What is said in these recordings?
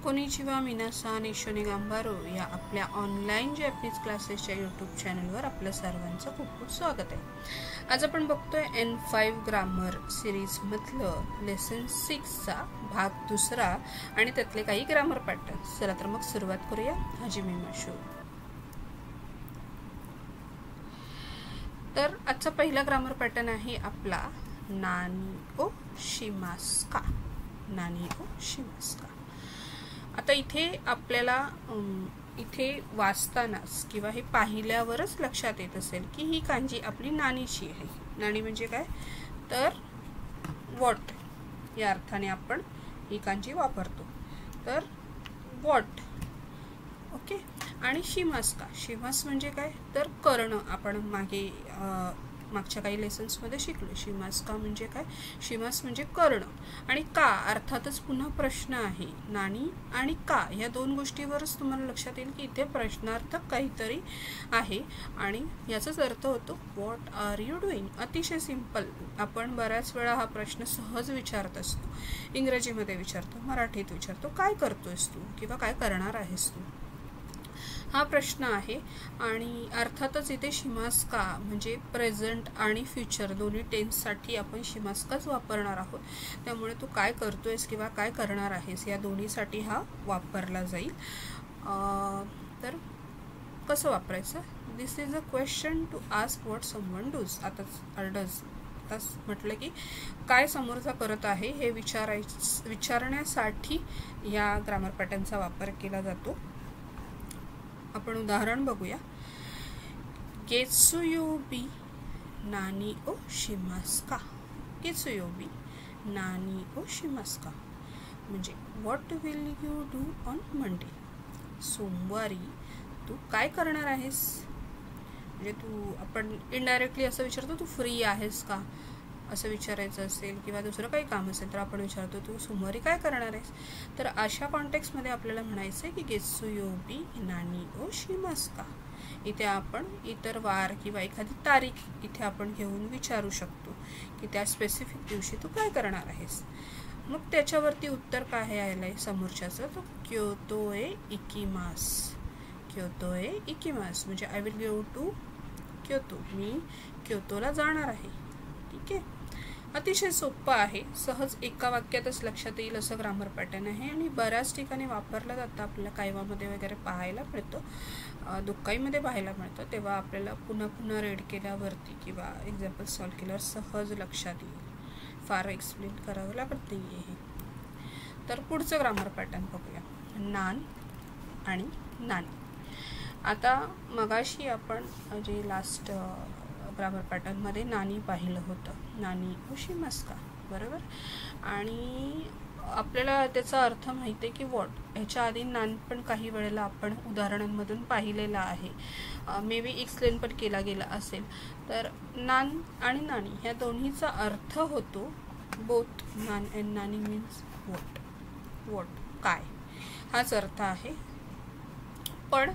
Konnichiwa मिनासान इशोनी गांबारो या आपल्या online Japanese क्लासेसच्या यूट्यूब चॅनलवर आपल्या सर्वांचं खूप खूप स्वागत आहे। आज आपण बघतोय N5 ग्रामर सिरीजमधलं लेसन 6चा भाग दुसरा आणि त्यातले काही ग्रामर पॅटर्न्स। चला तर मग सुरुवात करूया। हाजिमे माशो। तर आजचा पहिला ग्रामर पॅटर्न आहे आपला नानी ओ शिमास्का। नानी ओ शिमास्का। आता इथे आपल्याला इथे वाचतानाच किंवा हे पाहिल्यावरच लक्षात येत असेल की ही कांजी आपली नानीची आहे। नानी म्हणजे काय तर व्हॉट या अर्थाने आपण ही कांजी वापरतो। तर व्हॉट ओके। आणि शिमास्का, शिमास म्हणजे काय तर करणं। आपण मागच्या काही लेसन्स मध्ये शिकलो। शिमास्का म्हणजे काय, शिमास म्हणजे करणं। आणि का अर्थातच पुन्हा प्रश्न आहे। नानी आणि का या दोन गोष्टीवरच तुम्हाला लक्षात येईल की इथे प्रश्नार्थक काहीतरी आहे आणि याचाच अर्थ होतो व्हॉट आर यू डुईंग। अतिशय सिंपल। आपण बऱ्याच वेळा हा प्रश्न सहज विचारत असतो। इंग्रजीमध्ये विचारतो, मराठीत विचारतो, काय करतोयस तू किंवा काय करणार आहेस तू, हा प्रश्न आहे। आणि अर्थातच इथे शिमास्का म्हणजे प्रेझेंट आणि फ्युचर दोन्ही टेन्स साठी आपण शिमास्काच वापरणार आहोत। त्यामुळे तू काय करतोयस किंवा काय करणार आहेस या दोन्हीसाठी हा वापरला जाईल। तर कसं वापरायचं, this is a question to ask what someone does. आताच म्हटलं की काय समोरचा करत आहे हे विचारण्यासाठी या ग्रामर पॅटर्नचा वापर केला जातो। आपण उदाहरण बघूया। गेत्सुयोबी नानी ओ शिमास्का। गेत्सुयोबी नानी ओ शिमास्का म्हणजे what will you do on Monday. सोमवारी तू काय करणार आहेस। म्हणजे आपण इनडायरेक्टली असं विचारतो तू फ्री आहेस का असं विचारायचं असेल किंवा दुसरं काही काम असेल तर आपण विचारतो तू सोमवारी काय करणार आहेस। तर अशा कॉन्टेक्स्ट मध्ये आपल्याला म्हणायचं आहे की गेत्सुयोबी नानी ओ शिमास्का। इथे आपण इतर वार किंवा एखादी तारीख इथे आपण घेऊन विचारू शकतो की त्या स्पेसिफिक दिवशी तू काय करणार आहेस। मग त्याच्यावरती उत्तर काय आलंय समोरच्याचं, तो क्योतो ए इकिमास। क्योतो ए इकिमास म्हणजे I will go to Kyoto, मी क्योतोला जाणार आहे। ठीक आहे, अतिशय सोपं आहे, सहज एका वाक्यातच लक्षात येईल असं ग्रामर पॅटर्न आहे आणि बऱ्याच ठिकाणी वापरलं जातं। आपल्याला कायवामध्ये वगैरे पाहायला मिळतं, दुक्काईमध्ये पाहायला मिळतं। तेव्हा आपल्याला पुन्हा रीड केल्यावरती किंवा एक्झाम्पल सॉल्व केल्यावर सहज लक्षात येईल, फार एक्सप्लेन करावं लागत नाही आहे। तर पुढचं ग्रामर पॅटर्न बघूया, नान आणि नानी। आता मगाशी आपण जे लास्ट ग्रामर पॅटर्न मध्ये नानी पाहिलं होतं, नानी ओ शिमास्का बरोबर। आणि आपल्याला त्याचा अर्थ माहिती आहे की व्हॉट, ह्याच्या आधी नान पण काही वेळेला आपण उदाहरणांमधून पाहिलेला आहे, मे बी एक्सप्लेन पण केला गेला असेल। तर नान आणि नानी ह्या दोन्हीचा अर्थ होतो बोथ। नान अँड नानी मीन्स व्हॉट, व्हॉट काय हाच अर्थ आहे। पण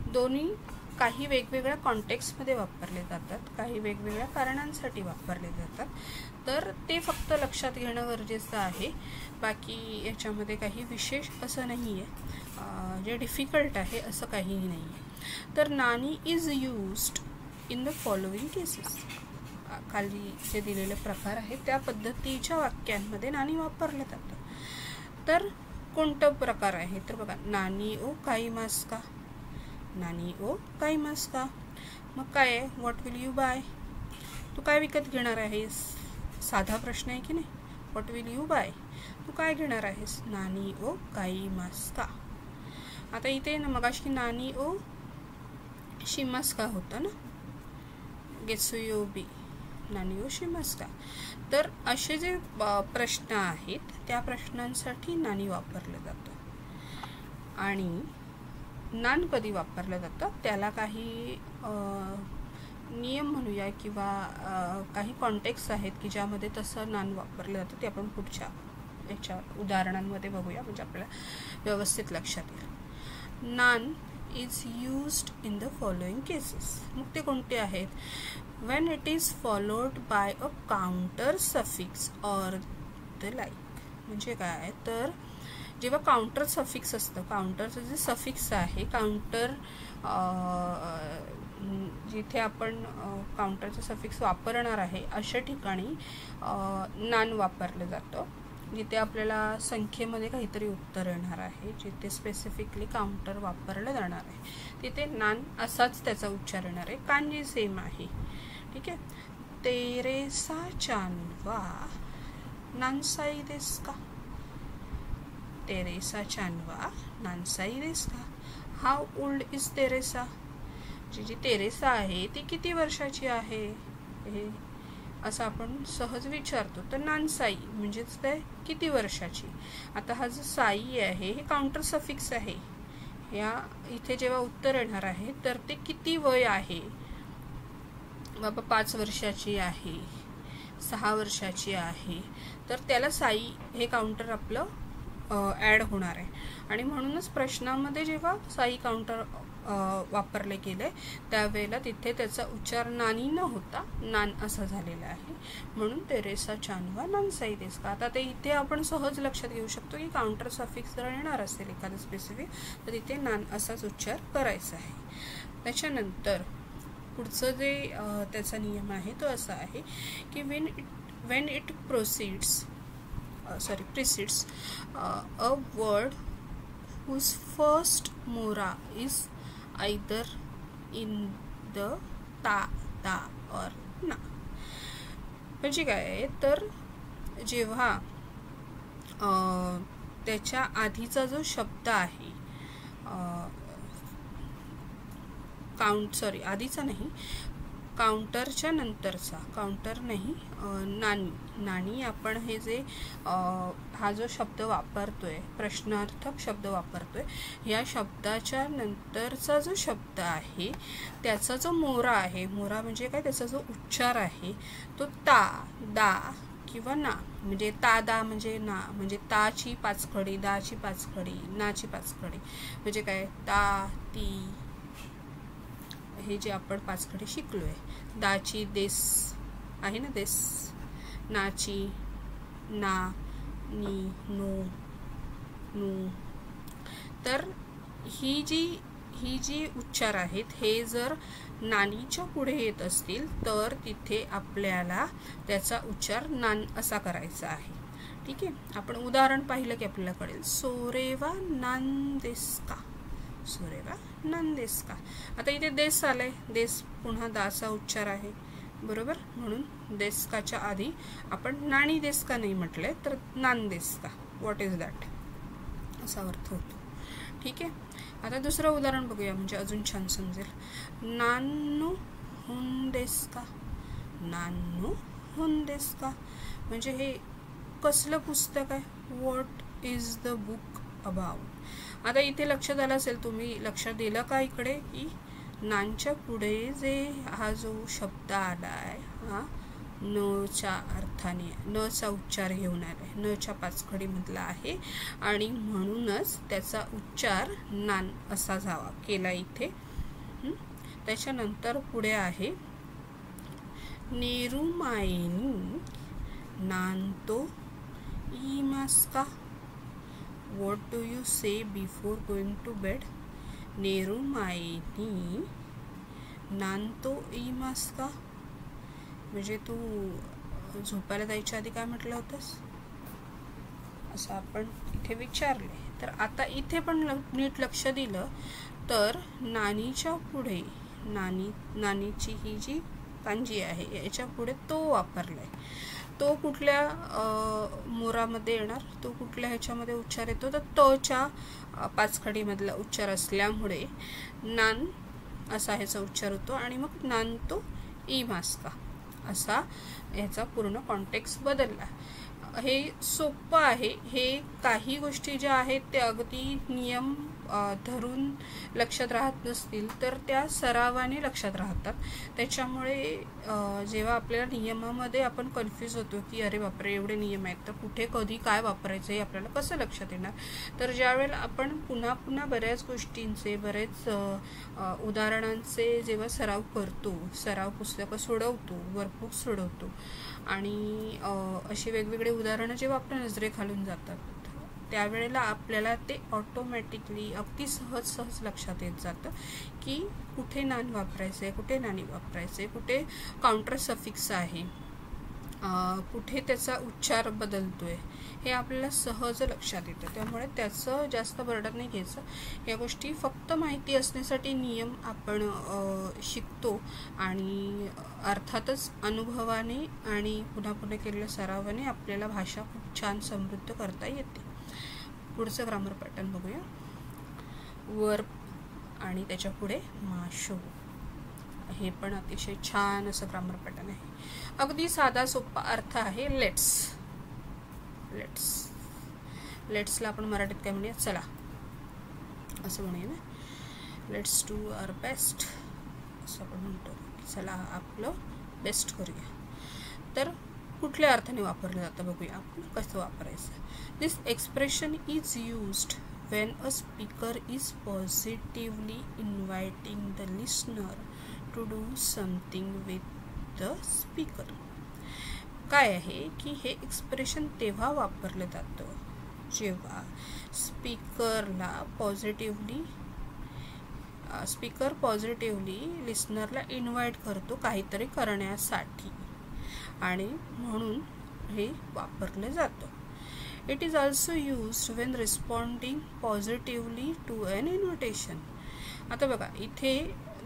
दोन्ही काही वेगवेगळ्या कॉन्टेक्स्टमध्ये वापरले जातात, काही वेगवेगळ्या कारणांसाठी वापरले जातात। तर ते फक्त लक्षात घेणं गरजेचं आहे। बाकी याच्यामध्ये काही विशेष असं नाही आहे, जे डिफिकल्ट आहे असं काहीही नाही आहे। तर नानी is used in the following cases. खाली जे दिलेले प्रकार आहेत त्या पद्धतीच्या वाक्यांमध्ये नानी वापरलं जातं। तर कोणतं प्रकार आहे तर बघा, नानी ओ काईमास्का। नानी ओ काईमास्का मग काय आहे, व्हॉट विल यू बाय, तू काय विकत घेणार आहेस। साधा प्रश्न आहे की नाही, व्हॉट विल यू बाय, तू काय घेणार आहेस। नानी ओ काईमास्का। आता इथे ना मगाशी नानी ओ शिमास्का होता ना, गेत्सुयोबी नानी ओ शिमास्का। तर असे जे प्रश्न आहेत त्या प्रश्नांसाठी नानी वापरलं जातं। आणि नान कधी वापरलं जातं त्याला काही नियम म्हणूया किंवा काही कॉन्टेक्स्ट आहेत की ज्यामध्ये तसं नान वापरलं जातं। ते आपण पुढच्या याच्या उदाहरणांमध्ये बघूया म्हणजे आपल्याला व्यवस्थित लक्षात येईल। नान is used in the following cases. मग ते कोणते आहेत, when it is followed by a counter suffix or the like. म्हणजे काय तर जेव्हा काउंटर सफिक्स असतं, काउंटरचं जे सफिक्स आहे, काउंटर जिथे आपण काउंटरचं सफिक्स वापरणार आहे अशा ठिकाणी नान वापरलं जातं. जिथे आपल्याला संख्येमध्ये काहीतरी उत्तर येणार आहे, जिथे स्पेसिफिकली काउंटर वापरलं जाणार आहे, तिथे नान असाच त्याचा उच्चार येणार आहे. कांजी सेम आहे. ठीक आहे. तेरेसा चानवा नानसाई देस का. तेरेसा चानवा नानसाई देस का. How old is Teresa. जी तेरेसा आहे ती किती वर्षाची आहे हे असं आपण सहज विचारतो. तर नानसाई म्हणजेच काय, किती वर्षाची. आता हा जो साई आहे हे काउंटर सफिक्स आहे. या इथे जेव्हा उत्तर येणार आहे तर ते किती वय आहे. बाबा 5 वर्षाची आहे, 6 वर्षाची आहे, तर त्याला साई हे काउंटर आपलं ॲड होणार आहे. आणि म्हणूनच प्रश्नामध्ये जेव्हा साई काउंटर वापरले गेले त्यावेळेला तिथे त्याचा उच्चार नानी न होता नान असा झालेला आहे. म्हणून तेरेसा चानवा नानसाई देस का. आता ते इथे आपण सहज लक्षात घेऊ शकतो की काउंटर सफिक्स जर येणार असेल एखादं स्पेसिफिक तर तिथे नान असाच उच्चार करायचा आहे. त्याच्यानंतर पुढचं जे त्याचा नियम आहे तो असा आहे की when it precedes a word whose first mora is either in the ta, da or na. म्हणजे काय, तर जेव्हा त्याच्या आधीचा जो शब्द आहे, आधीचा नाही, काउंटरच्या नंतरचा, काउंटर नाही, नानी आपण हे जे हा जो शब्द वापरतोय, प्रश्नार्थक शब्द वापरतोय, या शब्दाच्या नंतरचा जो शब्द आहे त्याचा जो मोरा आहे, मोरा म्हणजे काय, त्याचा जो उच्चार आहे तो ता, दा किंवा ना. म्हणजे ता दा म्हणजे ना, म्हणजे ताची 5 खडी, दाची 5 खडी, नाची 5 खडी. म्हणजे काय, ता, ती, हे जे आपण 5 खडी शिकलोय. दाची देस आहे ना, देस. नाची ना, नी, नो, नू. तर ही जी उच्चार आहेत हे जर नानीच्या पुढे येत असतील तर तिथे आपल्याला त्याचा उच्चार नान असा करायचा आहे. ठीक आहे. आपण उदाहरण पाहिलं की आपल्याला कळेल. सोरेवा नान देस का. सोरेवा नान देस का. आता इथे देस आलाय, देस पुन्हा दाचा उच्चार आहे, बरोबर. म्हणून देसकाच्या आधी आपण नानी देस का नाही म्हटलंय तर नान देस का. व्हॉट इज दॅट असा अर्थ होतो. ठीक आहे. आता दुसरं उदाहरण बघूया म्हणजे अजून छान समजेल. नानू हुन देस का. नानू हुन देस का म्हणजे हे कसलं पुस्तक आहे. What is the book about. आता इथे लक्षात आलं असेल, तुम्ही लक्षात दिलं का इकडे की नानच्या पुढे जे हा जो शब्द आलाय हा नच्या अर्थाने, नचा उच्चार घेऊन आलाय, नच्या 5 खडी मधला आहे आणि म्हणूनच त्याचा उच्चार नान असा जावा केला इथे. त्याच्यानंतर पुढे आहे नेरुमायनी नानतो इमास का. What do you say before going to bed? नेरुमायनी नानतो इमास का. म्हणजे तू झोपायला जायच्या आधी काय म्हटलं होतंस असं आपण इथे विचारले. तर आता इथे पण नीट लक्ष दिलं तर नानीच्या पुढे, नानीची ही जी कांजी आहे याच्या पुढे तो वापरलाय. तो कुठल्या मोरामध्ये येणार, तो कुठल्या ह्याच्यामध्ये उच्चार येतो, तर तच्या 5 खडीमधला उच्चार असल्यामुळे नान असा ह्याचा उच्चार होतो आणि मग नान तो इमास का असा ह्याचा पूर्ण कॉन्टेक्स्ट बदलला. हे सोपं आहे. हे काही गोष्टी ज्या आहेत त्या अगदी नियम धरून लक्षात राहत नसतील तर त्या सरावाने लक्षात राहतात. त्याच्यामुळे जेव्हा आपल्याला नियमामध्ये आपण कन्फ्यूज होतो की अरे बापरे एवढे नियम आहेत तर कुठे कधी काय वापरायचं हे आपल्याला कसं लक्षात येणार. तर ज्यावेळेला आपण पुन्हा बऱ्याच गोष्टींचे, बरेच उदाहरणांचे जेव्हा सराव करतो, सराव पुस्तकं सोडवतो, वर्कबुक सोडवतो आणि अशी वेगवेगळे उदाहरणं जेव्हा आपल्या नजरेखालून जातात त्यावेळेला आपल्याला ते ऑटोमॅटिकली अगदी सहज लक्षात येत जातं की कुठे नान वापरायचं आहे, कुठे नाणी वापरायचं आहे, कुठे काउंटर सफिक्स आहे, कुठे त्याचा उच्चार बदलतोय, हे आपल्याला सहज लक्षात येतं. त्यामुळे त्याचं जास्त बर्डन नाही घ्यायचं. या गोष्टी फक्त माहिती असण्यासाठी नियम आपण शिकतो आणि अर्थातच अनुभवाने आणि पुन्हा पुन्हा केलेल्या सरावाने आपल्याला भाषा खूप छान समृद्ध करता येते. पुढचं ग्रामर पॅटर्न बघूया. वर्ब आणि त्याच्या पुढे माशो. हे पण अतिशय छान असं ग्रामर पॅटर्न आहे. अगदी साधा सोपा अर्थ आहे लेट्स. लेट्सला आपण मराठीत काय म्हणूया, चला असं म्हणूया ना. लेट्स डू आवर बेस्ट असं आपण म्हणतो, चला आपलं बेस्ट करूया. तर कुठल्या अर्थाने वापरलं जातं बघूया आपण कसं वापरायचं. This expression is used when a speaker is positively inviting the listener to do something with the speaker. काय आहे की हे एक्सप्रेशन तेव्हा वापरलं जातं जेव्हा स्पीकर पॉझिटिव्हली लिस्नरला इन्व्हाइट करतो काहीतरी करण्यासाठी, आणि म्हणून हे वापरलं जातं. It is also used when responding positively to an invitation. आता बघा इथे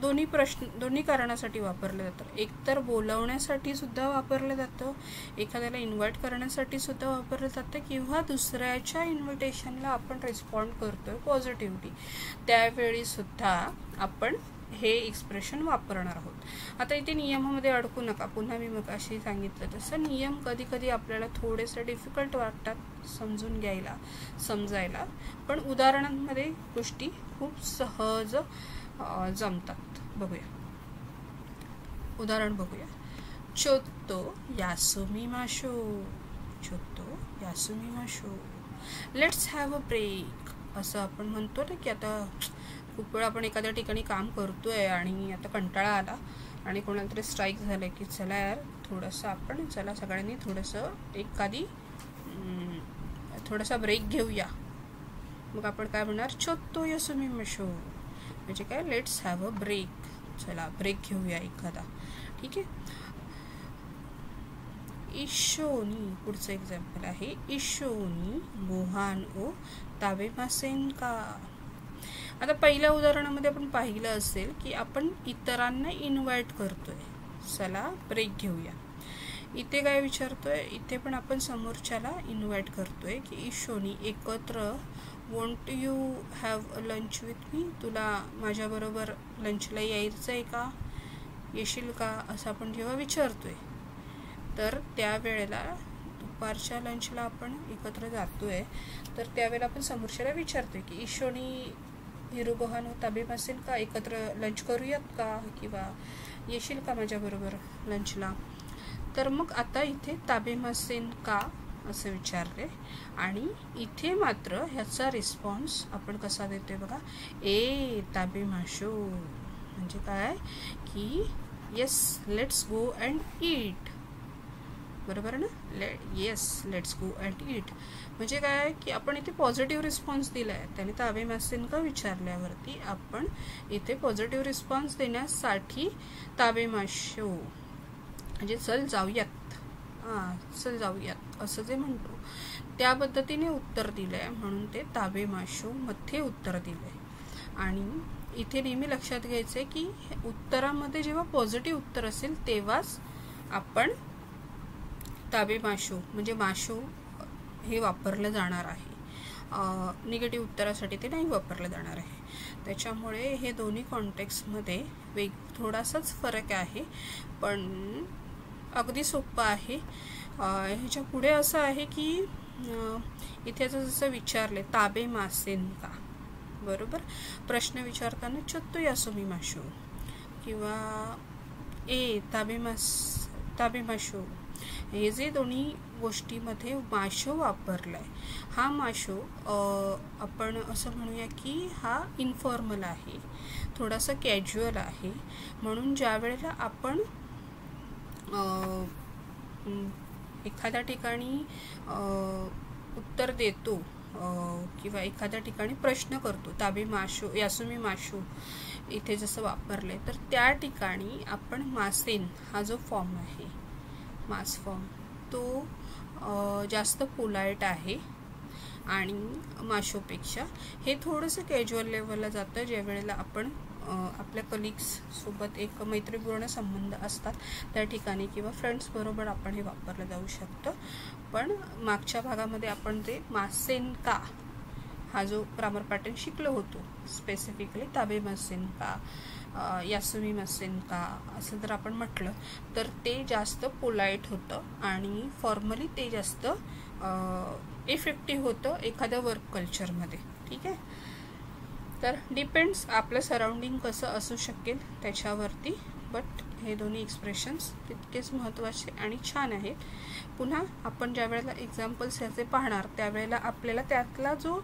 दोन्ही कारणासाठी वापरलं जातं. एकतर बोलवण्यासाठी सुद्धा वापरलं जातं, एखाद्याला इन्व्हाइट करण्यासाठी सुद्धा वापरलं जातं, किंवा दुसऱ्याच्या इन्व्हिटेशनला आपण रिस्पॉन्ड करतोय पॉझिटिव्हली त्यावेळी सुद्धा आपण हे एक्सप्रेशन वापरणार आहोत. आता इथे नियमामध्ये अडकू नका. पुन्हा मी मग अशी सांगितलं तसं नियम कधी कधी आपल्याला थोडेसे डिफिकल्ट वाटतात समजून घ्यायला, समजायला, पण उदाहरणांमध्ये गोष्टी खूप सहज जमतात. बघूया उदाहरण बघूया. चोत्तो यासुमिमाशो. चोत्तो यासुमिमाशो. लेट्स हॅव अ ब्रेक असं आपण म्हणतो ना, की आता खूप वेळा आपण एखाद्या ठिकाणी काम करतोय आणि आता कंटाळा आला आणि कोणाला तरी स्ट्राईक झालं की चला यार थोडंसं आपण चला सगळ्यांनी थोडासा ब्रेक घेऊया. मग आपण काय म्हणणार, चोत्तो यासुमिमाशो म्हणजे काय, लेट्स हॅव अ ब्रेक, चला ब्रेक घेऊया एखादा. ठीक आहे. इशोनी पुढचं एक्झाम्पल आहे. इशोनी गोहान ओ ताबेमासेन का. आता पहिल्या उदाहरणामध्ये आपण पाहिलं असेल की आपण इतरांना इन्व्हाइट करतोय, चला ब्रेक घेऊया. इथे काय विचारतोय, इथे पण आपण समोरच्याला इन्व्हाइट करतोय की इशोनी एकत्र want you have a lunch with me. तुला माझ्याबरोबर लंचला यायचं आहे का, येशील का, असं आपण जेव्हा विचारतोय तर त्यावेळेला दुपारच्या लंचला आपण एकत्र जातोय तर त्यावेळेला आपण समोरच्याला विचारतोय की इशोनी हिरुगोहान ताबेमासेल का, एकत्र लंच करूयात का, किंवा येशील का माझ्याबरोबर लंचला. तर मग आता इथे ताबेमासेन का असं विचारले आणि इथे मात्र ह्याचा रिस्पॉन्स आपण कसा देतोय बघा, ए ताबेमाशो म्हणजे काय की येस लेट्स गो अँड ईट. बरोबर ना, येस लेट्स गो अँड ईट म्हणजे काय की आपण इथे पॉझिटिव्ह रिस्पॉन्स दिला आहे. त्याने ताबेमासेन का विचारल्यावरती आपण इथे पॉझिटिव्ह रिस्पॉन्स देण्यासाठी ताबेमाशो म्हणजे चल जाऊयात, चल जाऊयात असं जे म्हणतो त्या पद्धतीने उत्तर दिलंय, म्हणून ते ताबेमाशो मध्ये उत्तर दिलंय. आणि इथे नेहमी लक्षात घ्यायचंय की उत्तरामध्ये जेव्हा पॉझिटिव्ह उत्तर असेल तेव्हाच आपण ताबेमाशो म्हणजे माशो हे वापरलं जाणार आहे. निगेटिव्ह उत्तरासाठी ते नाही वापरलं जाणार आहे. त्याच्यामुळे हे दोन्ही कॉन्टेक्स्टमध्ये थोडासाच फरक आहे, पण अगदी सोपं आहे. ह्याच्या पुढे असं आहे की इथे जसं विचारले ताबेमासेन का, बरोबर, प्रश्न विचारताना चोत्तो यासुमिमाशो किंवा ए ताबेमाशो हे जे दोन्ही गोष्टीमध्ये माशो वापरलाय, हा माशो आपण असं म्हणूया की हा इन्फॉर्मल आहे, थोडासा कॅज्युअल आहे. म्हणून ज्या वेळेला आपण एखाद्या ठिकाणी उत्तर देतो किंवा एखाद्या ठिकाणी प्रश्न करतो, ताबे माशो यासुमी माशो इथे जसं वापरले, तर त्या ठिकाणी आपण मासेन हा जो फॉर्म आहे मास फॉर्म तो जास्त पोलाइट आहे आणि माशोपेक्षा हे थोडंसं कॅज्युअल लेवलला जातं, ज्या वेळेला आपण आपल्या कलिग्स सोबत एक मैत्रीपूर्ण संबंध असतात त्या ठिकाणी किंवा फ्रेंड्स बरोबर आपण हे वापरलं जाऊ शकतं. पण मागच्या भागामध्ये आपण ते मासेन का हा जो ग्रामर पॅटर्न शिकलो होतो, स्पेसिफिकली ताबे मासेन का यासुमी मासेन का असं जर आपण म्हटलं तर ते जास्त पोलाइट होतं आणि फॉर्मली ते जास्त इफेक्टिव्ह होतं एखाद्या वर्क कल्चरमध्ये. ठीक आहे, तर डिपेंड्स आपलं सराउंडिंग कसं असू शकेल त्याच्यावरती. बट हे दोन्ही एक्सप्रेशन्स तितकेच महत्त्वाचे आणि छान आहेत. पुन्हा आपण ज्या वेळेला एक्झाम्पल्स याचे पाहणार त्यावेळेला आपल्याला त्यातला जो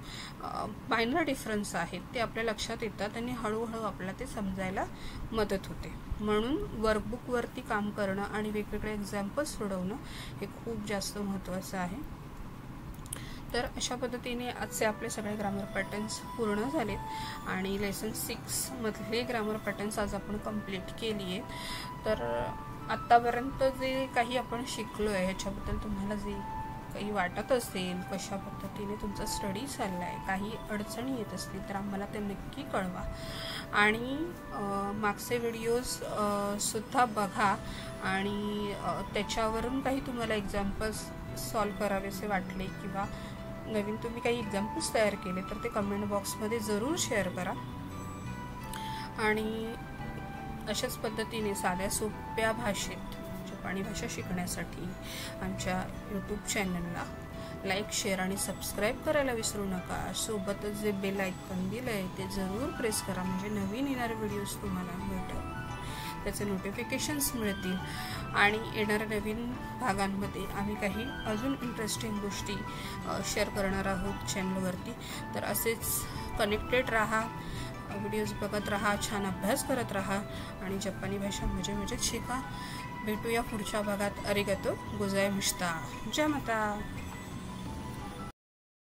मायनर डिफरन्स आहेत ते आपल्या लक्षात येतात आणि हळूहळू आपल्याला ते समजायला मदत होते. म्हणून वर्कबुकवरती काम करणं आणि वेगवेगळे एक्झाम्पल्स सोडवणं हे खूप जास्त महत्त्वाचं आहे. तर अशा पद्धतीने आजचे आपले सगळे ग्रामर पॅटर्न्स पूर्ण झालेत आणि लेसन 6 मधले ग्रामर पॅटर्न्स आज आपण कंप्लीट केली आहेत. तर आत्तापर्यंत जे काही आपण शिकलो आहे ह्याच्याबद्दल तुम्हाला जे काही वाटत असेल, कशा पद्धतीने तुमचा स्टडी चालला आहे, काही अडचणी येत असतील तर आम्हाला ते नक्की कळवा. आणि मागचे व्हिडिओज सुद्धा बघा आणि त्याच्यावरून काही तुम्हाला एक्झाम्पल्स सॉल्व करावेसे वाटले किंवा नवीन तुम्ही काही एक्झाम्पल्स तयार केले तर ते कमेंट बॉक्समध्ये जरूर शेअर करा. आणि अशाच पद्धतीने साध्या सोप्या भाषेत जपानी भाषा शिकण्यासाठी आमच्या यूट्यूब चॅनलला लाईक, शेअर आणि सबस्क्राईब करायला विसरू नका. सोबतच जे बेल आयकॉन दिलं आहे ते जरूर प्रेस करा, म्हणजे नवीन येणारे व्हिडिओज तुम्हाला मिळतात, त्याचे नोटिफिकेशन्स मिळतील. आणि येणाऱ्या नवीन भागांमध्ये आम्ही काही अजून इंटरेस्टिंग गोष्टी शेअर करणार आहोत चॅनलवरती. तर असेच कनेक्टेड राहा, व्हिडिओज बघत राहा, छान अभ्यास करत राहा आणि जपानी भाषा मजेत शिका. भेटूया पुढच्या भागात. अरिगातो गोजायमाशिता. जय माता.